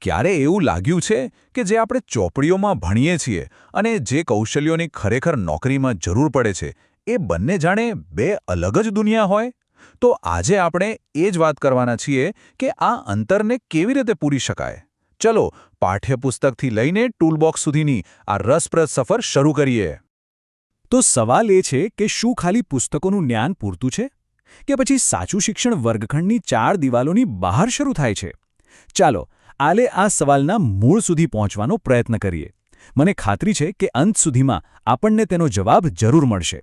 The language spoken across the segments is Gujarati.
ક્યારે એવું લાગ્યું છે કે જે આપણે ચોપડીઓમાં ભણીએ છીએ અને જે કૌશલ્યોની ખરેખર નોકરીમાં જરૂર પડે છે એ બંને જાણે બે અલગ જ દુનિયા હોય? તો આજે આપણે એ જ વાત કરવાના છીએ કે આ અંતરને કેવી રીતે પૂરી શકાય. ચલો પાઠ્યપુસ્તકથી લઈને ટૂલબોક્સ સુધીની આ રસપ્રદ સફર શરૂ કરીએ. તો સવાલ એ છે કે શું ખાલી પુસ્તકોનું જ્ઞાન પૂરતું છે? કે પછી સાચું શિક્ષણ વર્ગખંડની 4 દિવાલોની બહાર શરૂ થાય છે? ચાલો આલે આ સવાલના મૂળ સુધી પહોંચવાનો પ્રયત્ન કરીએ. મને ખાતરી છે કે અંત સુધીમાં આપણને તેનો જવાબ જરૂર મળશે.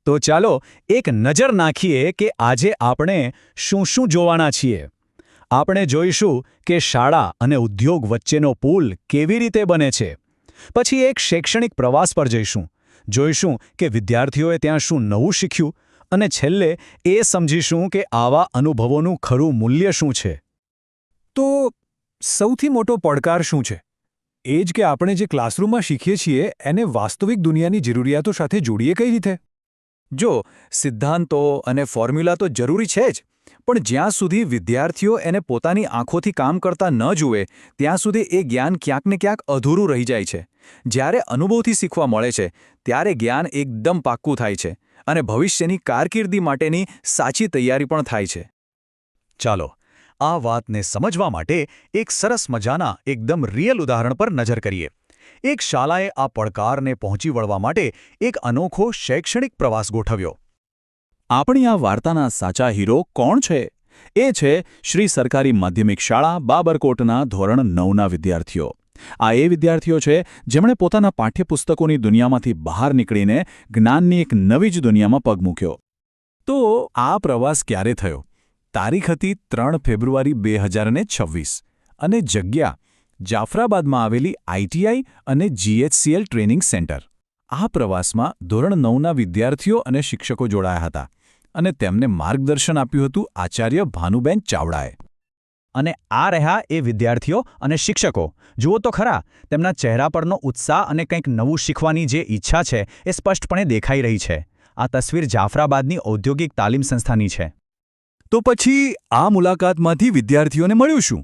તો ચાલો એક નજર નાખીએ કે આજે આપણે શું શું જોવાના છીએ. આપણે જોઈશું કે શાળા અને ઉદ્યોગ વચ્ચેનો પુલ કેવી રીતે બને છે. પછી એક શૈક્ષણિક પ્રવાસ પર જઈશું. જોઈશું કે વિદ્યાર્થીઓએ ત્યાં શું નવું શીખ્યું અને છેલ્લે એ સમજીશું કે આવા અનુભવોનું ખરું મૂલ્ય શું છે. તો સૌથી મોટો પડકાર શું છે? એ જ કે આપણે જે ક્લાસરૂમમાં શીખીએ છીએ એને વાસ્તવિક દુનિયાની જરૂરિયાતો સાથે જોડીએ કઈ રીતે? જો સિદ્ધાંતો અને ફોર્મ્યુલા તો જરૂરી છે જ, પણ જ્યાં સુધી વિદ્યાર્થીઓ એને પોતાની આંખોથી કામ કરતા ન જુએ ત્યાં સુધી એ જ્ઞાન ક્યાંક ને ક્યાંક અધૂરું રહી જાય છે. જ્યારે અનુભવથી શીખવા મળે છે ત્યારે જ્ઞાન એકદમ પાક્કું થાય છે અને ભવિષ્યની કારકિર્દી માટેની સાચી તૈયારી પણ થાય છે. ચાલો આ વાતને સમજવા માટે એક સરસ મજાના એકદમ રિયલ ઉદાહરણ પર નજર કરીએ. એક શાળાએ આ પડકારને પહોંચી વળવા માટે એક અનોખો શૈક્ષણિક પ્રવાસ ગોઠવ્યો. આપણી આ વાર્તાના સાચા હીરો કોણ છે? એ છે શ્રી સરકારી માધ્યમિક શાળા બાબરકોટના ધોરણ 9ના વિદ્યાર્થીઓ. આ એ વિદ્યાર્થીઓ છે જેમણે પોતાના પાઠ્યપુસ્તકોની દુનિયામાંથી બહાર નીકળીને જ્ઞાનની એક નવી જ દુનિયામાં પગ મૂક્યો. તો આ પ્રવાસ ક્યારે થયો? તારીખ હતી 3 ફેબ્રુઆરી 2026 અને જગ્યા જાફરાબાદમાં આવેલી આઈટીઆઈ અને જીએચસીએલ ટ્રેનિંગ સેન્ટર. આ પ્રવાસમાં ધોરણ 9ના વિદ્યાર્થીઓ અને શિક્ષકો જોડાયા હતા અને તેમને માર્ગદર્શન આપ્યું હતું આચાર્ય ભાનુબેન ચાવડાએ. અને આ રહ્યા એ વિદ્યાર્થીઓ અને શિક્ષકો. જુઓ તો ખરા, તેમના ચહેરા પરનો ઉત્સાહ અને કંઈક નવું શીખવાની જે ઈચ્છા છે એ સ્પષ્ટપણે દેખાઈ રહી છે. આ તસવીર જાફરાબાદની ઔદ્યોગિક તાલીમ સંસ્થાની છે. તો પછી આ મુલાકાતમાંથી વિદ્યાર્થીઓને મળ્યું શું?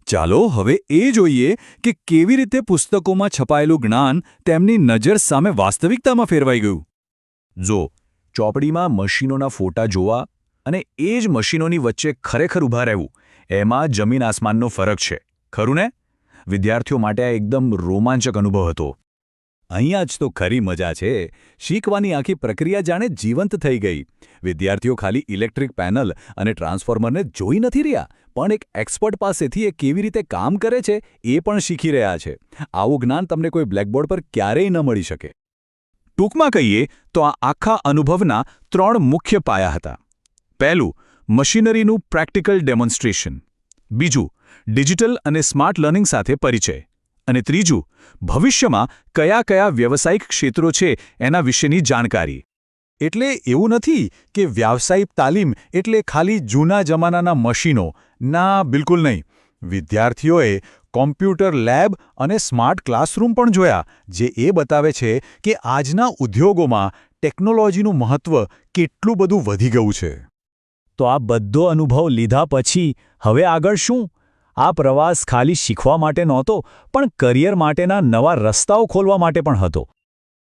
ચાલો હવે એ જોઈએ કે કેવી રીતે પુસ્તકોમાં છપાયેલું જ્ઞાન તેમની નજર સામે વાસ્તવિકતામાં ફેરવાઈ ગયું. જો ચોપડીમાં મશીનોના ફોટા જોવા અને એ જ મશીનોની વચ્ચે ખરેખર ઊભા રહેવું, એમાં જમીન આસમાનનો ફરક છે, ખરું ને? વિદ્યાર્થીઓ માટે આ એકદમ રોમાંચક અનુભવ હતો. અહીંયા જ તો ખરી મજા છે. શીખવાની આખી પ્રક્રિયા જાણે જીવંત થઈ ગઈ. વિદ્યાર્થીઓ ખાલી ઇલેક્ટ્રિક પેનલ અને ટ્રાન્સફોર્મરને જોઈ નથી રહ્યા, પણ એક એક્સપર્ટ પાસેથી એ કેવી રીતે કામ કરે છે એ પણ શીખી રહ્યા છે. આવું જ્ઞાન તમને કોઈ બ્લેકબોર્ડ પર ક્યારેય ન મળી શકે. ટૂંકમાં કહીએ તો આ આખા અનુભવના 3 મુખ્ય પાયા હતા. પહેલું, મશીનરીનું પ્રેક્ટિકલ ડેમોન્સ્ટ્રેશન. બીજું, ડિજિટલ અને સ્માર્ટ લર્નિંગ સાથે પરિચય. અને ત્રીજું, ભવિષ્યમાં કયા કયા વ્યવસાયિક ક્ષેત્રો છે એના વિશેની જાણકારી. એટલે એવું નથી કે વ્યાવસાયિક તાલીમ એટલે ખાલી જૂના જમાનાના મશીનો. ના, બિલકુલ નહીં. વિદ્યાર્થીઓએ કોમ્પ્યુટર લેબ અને સ્માર્ટ ક્લાસરૂમ પણ જોયા, જે એ બતાવે છે કે આજના ઉદ્યોગોમાં ટેકનોલોજીનું મહત્ત્વ કેટલું બધું વધી ગયું છે. તો આ બધો અનુભવ લીધા પછી હવે આગળ શું? આ પ્રવાસ ખાલી શીખવા માટે નહોતો, પણ કરિયર માટેના નવા રસ્તાઓ ખોલવા માટે પણ હતો.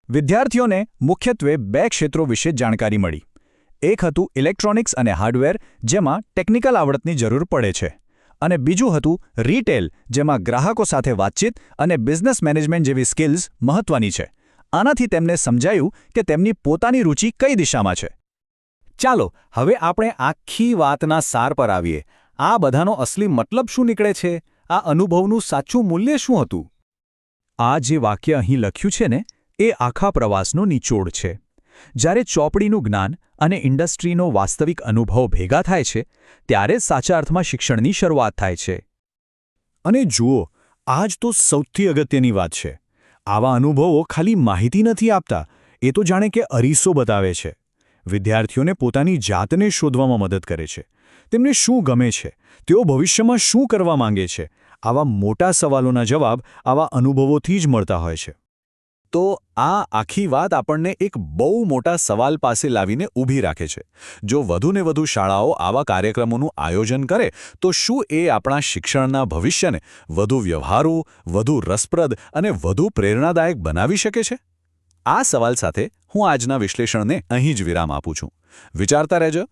વિદ્યાર્થીઓને મુખ્યત્વે 2 ક્ષેત્રો વિશે જાણકારી મળી. એક હતું ઇલેક્ટ્રોનિક્સ અને હાર્ડવેર, જેમાં ટેકનિકલ આવડતની જરૂર પડે છે. અને બીજું હતું રિટેલ, જેમાં ગ્રાહકો સાથે વાતચીત અને બિઝનેસ મેનેજમેન્ટ જેવી સ્કિલ્સ મહત્વની છે. આનાથી તેમને સમજાયું કે તેમની પોતાની રુચિ કઈ દિશામાં છે. ચાલો હવે આપણે આખી વાતના સાર પર આવીએ. આ બધાનો અસલી મતલબ શું નીકળે છે? આ અનુભવનું સાચું મૂલ્ય શું હતું? આ જે વાક્ય અહીં લખ્યું છે ને, એ આખા પ્રવાસનો નિચોડ છે. જ્યારે ચોપડીનું જ્ઞાન અને ઇન્ડસ્ટ્રીનો વાસ્તવિક અનુભવ ભેગા થાય છે, ત્યારે સાચા અર્થમાં શિક્ષણની શરૂઆત થાય છે. અને જુઓ, આ જ તો સૌથી અગત્યની વાત છે. આવા અનુભવો ખાલી માહિતી નથી આપતા, એ તો જાણે કે અરીસો બતાવે છે. વિદ્યાર્થીઓને પોતાની જાતને શોધવામાં મદદ કરે છે. તેમને શું ગમે છે? તેઓ ભવિષ્યમાં શું કરવા માંગે છે? આવા મોટા સવાલોના જવાબ આવા અનુભવોથી જ મળતા હોય છે. તો આ આખી વાત આપણને એક બહુ મોટા સવાલ પાસે લાવીને ઊભી રાખે છે. જો વધુને વધુ શાળાઓ આવા કાર્યક્રમોનું આયોજન કરે તો શું એ આપણા શિક્ષણના ભવિષ્યને વધુ વ્યવહારુ, વધુ રસપ્રદ અને વધુ પ્રેરણાદાયક બનાવી શકે છે? આ સવાલ સાથે હું આજના વિશ્લેષણને અહીં જ વિરામ આપું છું. વિચારતા રહેજો.